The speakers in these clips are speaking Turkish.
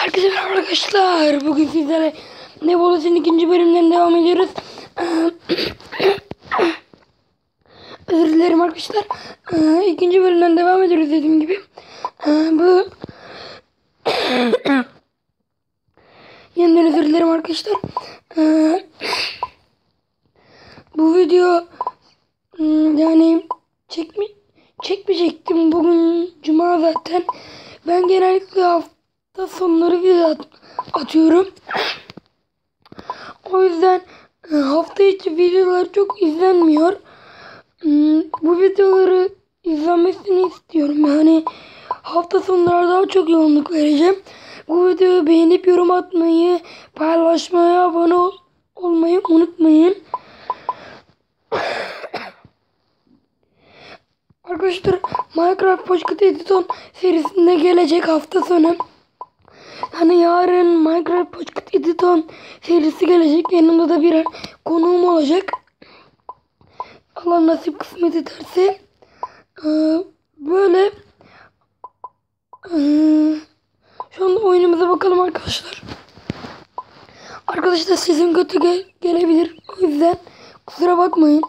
Herkese merhaba arkadaşlar. Bugün sizlere Nebulous'un ikinci bölümünden devam ediyoruz. Özür dilerim arkadaşlar. İkinci bölümden devam ediyoruz dediğim gibi. Bu yeniden özür dilerim arkadaşlar. Bu video yani çekmeyecektim. Bugün cuma zaten. Ben genellikle hafta sonları video atıyorum. O yüzden hafta içi videolar çok izlenmiyor. Bu videoları izlenmesini istiyorum. Yani hafta sonları daha çok yoğunluk vereceğim. Bu videoyu beğenip yorum atmayı, paylaşmayı, abone olmayı unutmayın. Arkadaşlar Minecraft Pocket Edition serisinde gelecek hafta sonu. Hani yarın Minecraft Pocket Edition serisi gelecek. Yanımda da bir konuğum olacak. Allah nasip kısmet ederse. Böyle şu anda oyunumuza bakalım arkadaşlar. Arkadaşlar sesim kötü gelebilir. O yüzden kusura bakmayın.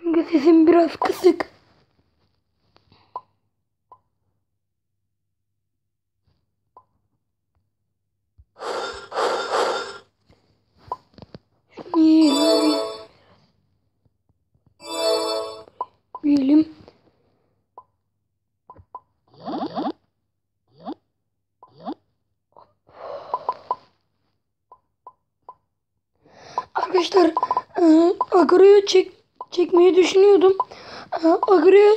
Çünkü sesim biraz kısık. Bilim. Arkadaşlar Agro'yu çekmeyi düşünüyordum. Agro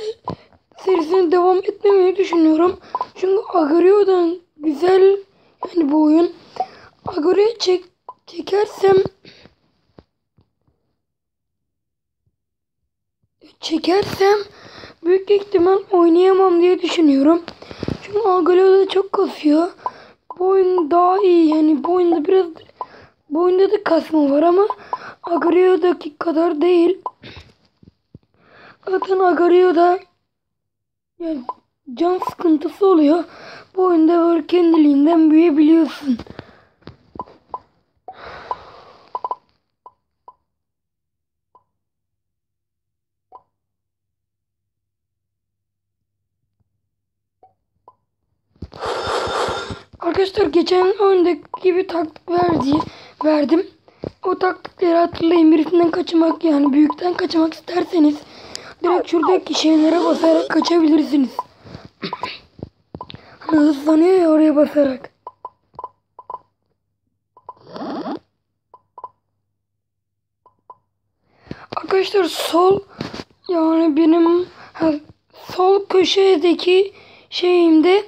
serisine devam etmemeyi düşünüyorum. Çünkü Agro'dan güzel yani bu oyun. Agro'yu çekersem büyük ihtimal oynayamam diye düşünüyorum. Çünkü Agro'da çok kasıyor. Bu oyun daha iyi yani bu oyunda da kasma var ama Agrio'daki kadar değil. Zaten Agrio'da yani can sıkıntısı oluyor. Bu oyunda böyle kendiliğinden büyüyebiliyorsun. Arkadaşlar geçen oyundaki gibi taktik verdim. O taktikleri hatırlayın. Birisinden kaçmak yani büyükten kaçmak isterseniz direkt şuradaki şeylere basarak kaçabilirsiniz. Hani hızlanıyor ya oraya basarak. Arkadaşlar sol yani benim sol köşedeki şeyimde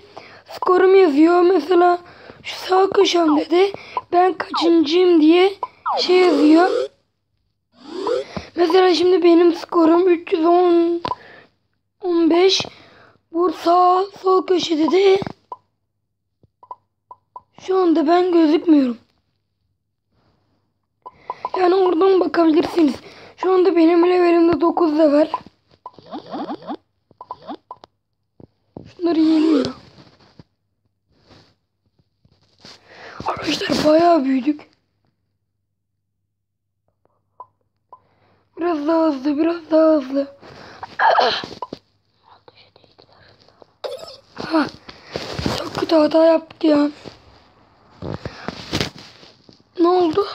skorum yazıyor. Mesela şu sağ köşemde de ben kaçıncıyım diye şey yazıyor. Mesela şimdi benim skorum 315. Bu sol köşede de şu anda ben gözükmüyorum. Yani oradan bakabilirsiniz. Şu anda benim levelimde 9 level. Şunları yiyelim ya. Arkadaşlar bayağı büyüdük. Biraz daha hızlı, biraz daha hızlı. Çok kötü hata yaptık ya. Ne oldu?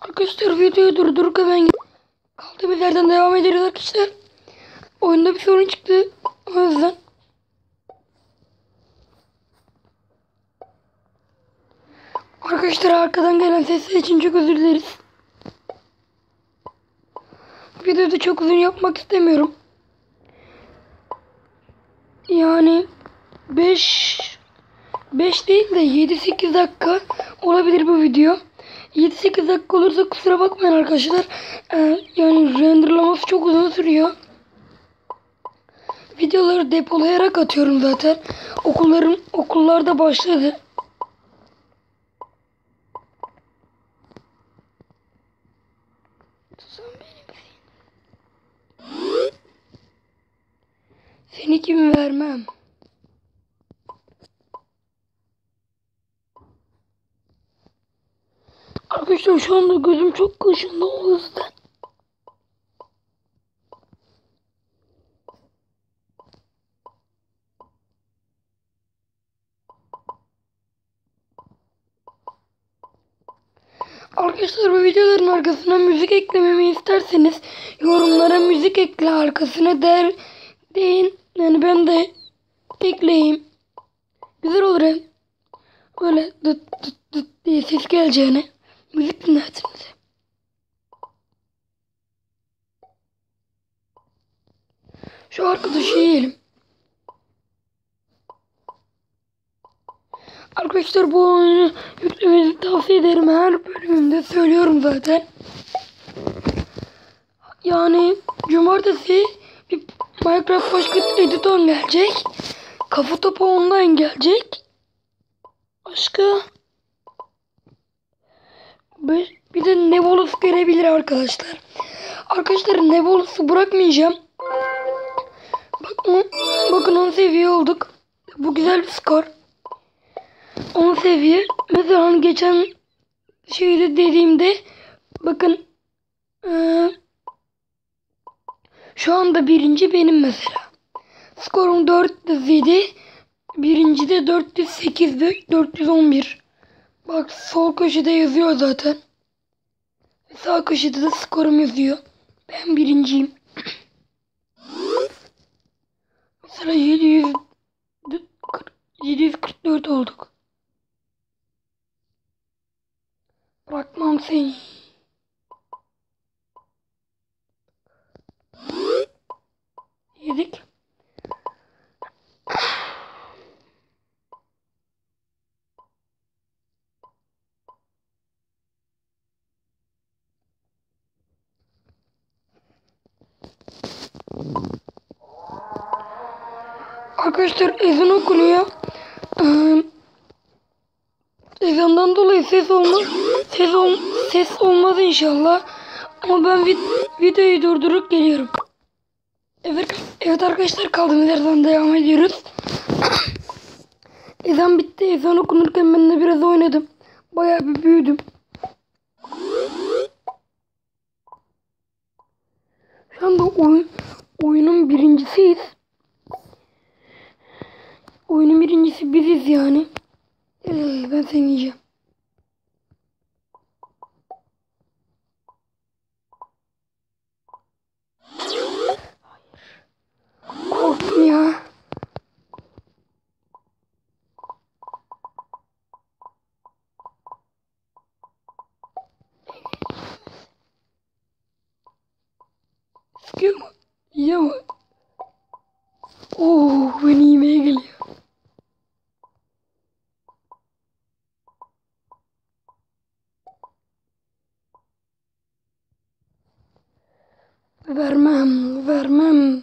Arkadaşlar videoyu durdurup hemen kaldığımız yerden devam ediyoruz arkadaşlar. Oyunda bir sorun çıktı. O yüzden. Arkadaşlar arkadan gelen sesler için çok özür dileriz. Videoda çok uzun yapmak istemiyorum. Yani 5 değil de 7-8 dakika olabilir bu video. 7-8 dakika olursa kusura bakmayın arkadaşlar. Yani renderlaması çok uzun sürüyor. Videoları depolayarak atıyorum zaten. Okullarda başladı. Seni kim vermem. Arkadaşlar şu anda gözüm çok kaşındı o yüzden. Arkadaşlar bu videoların arkasına müzik eklememi isterseniz yorumlara müzik ekle arkasına deyin. Yani ben de ekleyeyim. Güzel olur hem. Böyle dıt dıt dıt diye ses geleceğine müzik dinlersiniz. Şu arkadaşı yiyelim. Arkadaşlar bu oyunu yüklemenizi tavsiye ederim. Her bölümümde söylüyorum zaten. Yani cumartesi bir Minecraft Pocket Editor gelecek. Kafa Topu Online gelecek. Başka bir de Nevolus gelebilir arkadaşlar. Arkadaşlar Nevolus'u bırakmayacağım. Bakın 10 seviye olduk. Bu güzel bir skor. 10 seviye. Mesela hani geçen şeyde dediğimde bakın şu anda birinci benim mesela. Skorum 407. Birinci de 408 ve 411. Bak sol köşede yazıyor zaten. Sağ köşede de skorum yazıyor. Ben birinciyim. Mesela 744 olduk. Bırakmam seni. Yedik. Arkadaşlar ezan okunuyor. Ezandan dolayı ses olmaz inşallah. Ama ben videoyu durdurup geliyorum. Evet arkadaşlar kaldığımız yerden devam ediyoruz. Ezan bitti. Ezan okunurken ben de biraz oynadım. Bayağı bir büyüdüm. Şu anda oyunun birincisiyiz. Oyunun birincisi biziz yani. Ben seni yiyeceğim. Korktum ya. Sıkıyor mu? Yiyor mu? Oo, beni yemeye geliyor. Vermem. Vermem.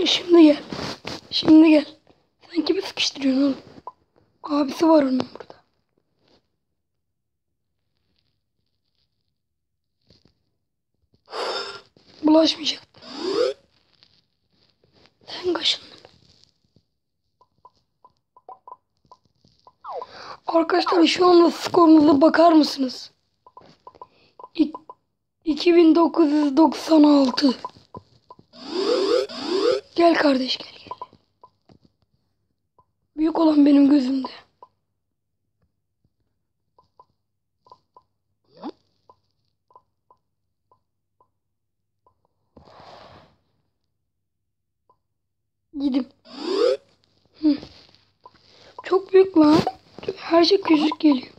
Şimdi gel. Şimdi gel. Sen kimi sıkıştırıyorsun oğlum? Abisi var onun burada. Bulaşmayacak. Sen kaşındın. Arkadaşlar şu anda skorunuza bakar mısınız? 2996. Gel kardeş gel. Büyük olan benim gözümde. Gidim. Çok büyük lan. Her şey küçük geliyor.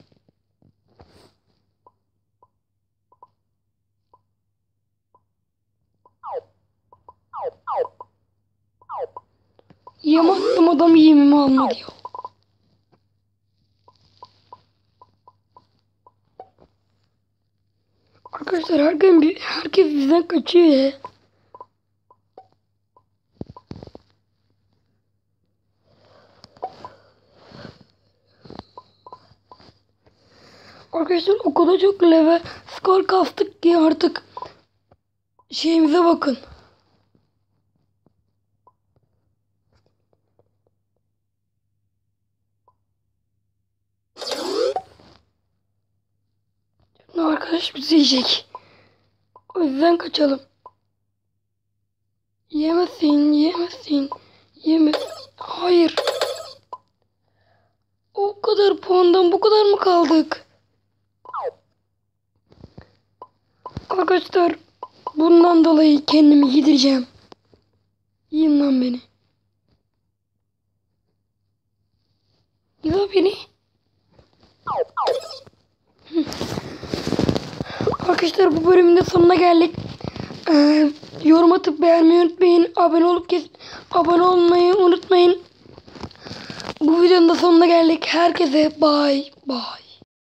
Yem attım adam yemimi almadı ya. Arkadaşlar herkes bizden kaçıyor ya. Arkadaşlar o kadar çok level skor kastık ki artık şeyimize bakın. Şimdi arkadaş bizi yiyecek. O yüzden kaçalım. Yemesin, yemesin, yemesin. Hayır. O kadar puandan bu kadar mı kaldık? Arkadaşlar bundan dolayı kendimi yedireceğim. Yiyin lan beni. Yiyin lan beni. Arkadaşlar bu bölümün de sonuna geldik. Yorum atıp beğenmeyi unutmayın. Abone olmayı unutmayın. Bu videonun da sonuna geldik. Herkese bye bye.